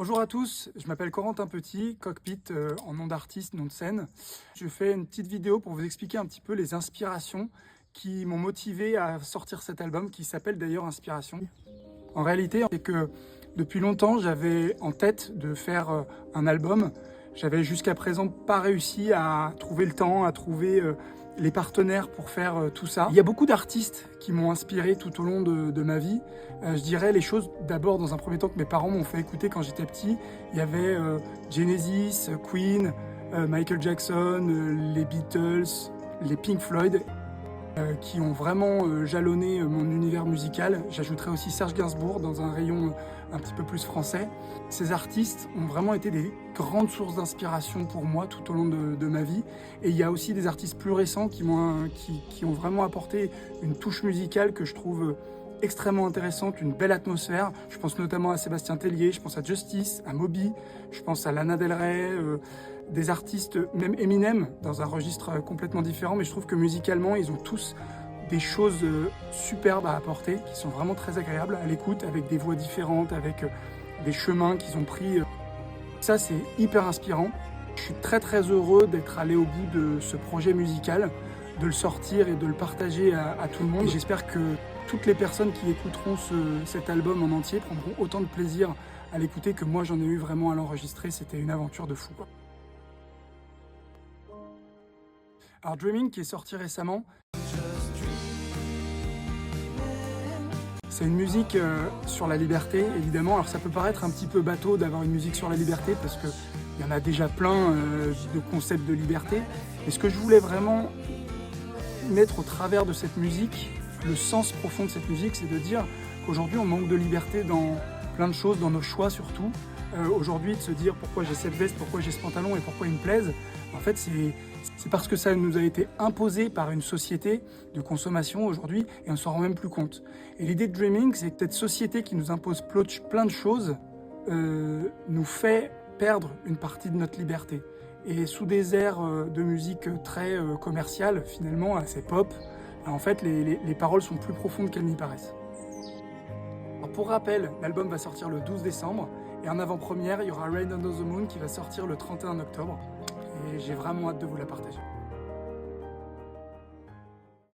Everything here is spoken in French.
Bonjour à tous, je m'appelle Corentin Petit, Cockpit en nom d'artiste, nom de scène. Je fais une petite vidéo pour vous expliquer un petit peu les inspirations qui m'ont motivé à sortir cet album qui s'appelle d'ailleurs Inspiration. En réalité, c'est que depuis longtemps, j'avais en tête de faire un album. J'avais jusqu'à présent pas réussi à trouver le temps, à trouver les partenaires pour faire tout ça. Il y a beaucoup d'artistes qui m'ont inspiré tout au long de ma vie. Je dirais les choses d'abord dans un premier temps que mes parents m'ont fait écouter quand j'étais petit. Il y avait Genesis, Queen, Michael Jackson, les Beatles, les Pink Floyd, qui ont vraiment jalonné mon univers musical. J'ajouterais aussi Serge Gainsbourg dans un rayon un petit peu plus français. Ces artistes ont vraiment été des grandes sources d'inspiration pour moi tout au long de ma vie. Et il y a aussi des artistes plus récents qui ont vraiment apporté une touche musicale que je trouve extrêmement intéressante, une belle atmosphère. Je pense notamment à Sébastien Tellier, je pense à Justice, à Moby, je pense à Lana Del Rey, des artistes, même Eminem, dans un registre complètement différent, mais je trouve que musicalement, ils ont tous des choses superbes à apporter, qui sont vraiment très agréables à l'écoute, avec des voix différentes, avec des chemins qu'ils ont pris. Ça, c'est hyper inspirant. Je suis très très heureux d'être allé au bout de ce projet musical, de le sortir et de le partager à tout le monde. J'espère que toutes les personnes qui écouteront cet album en entier prendront autant de plaisir à l'écouter que moi j'en ai eu vraiment à l'enregistrer. C'était une aventure de fou, quoi. Alors Dreaming qui est sorti récemment, c'est une musique sur la liberté évidemment. Alors ça peut paraître un petit peu bateau d'avoir une musique sur la liberté parce qu'il y en a déjà plein de concepts de liberté. Et ce que je voulais vraiment mettre au travers de cette musique, le sens profond de cette musique, c'est de dire qu'aujourd'hui on manque de liberté dans plein de choses, dans nos choix surtout. Aujourd'hui de se dire pourquoi j'ai cette veste, pourquoi j'ai ce pantalon et pourquoi il me plaise. En fait c'est parce que ça nous a été imposé par une société de consommation aujourd'hui et on s'en rend même plus compte. Et l'idée de Dreaming, c'est que cette société qui nous impose plein de choses nous fait perdre une partie de notre liberté. Et sous des airs de musique très commerciale, finalement assez pop, en fait les paroles sont plus profondes qu'elles n'y paraissent. Alors, pour rappel, l'album va sortir le 12 décembre et en avant-première, il y aura Rain Under the Moon qui va sortir le 31 octobre. Et j'ai vraiment hâte de vous la partager.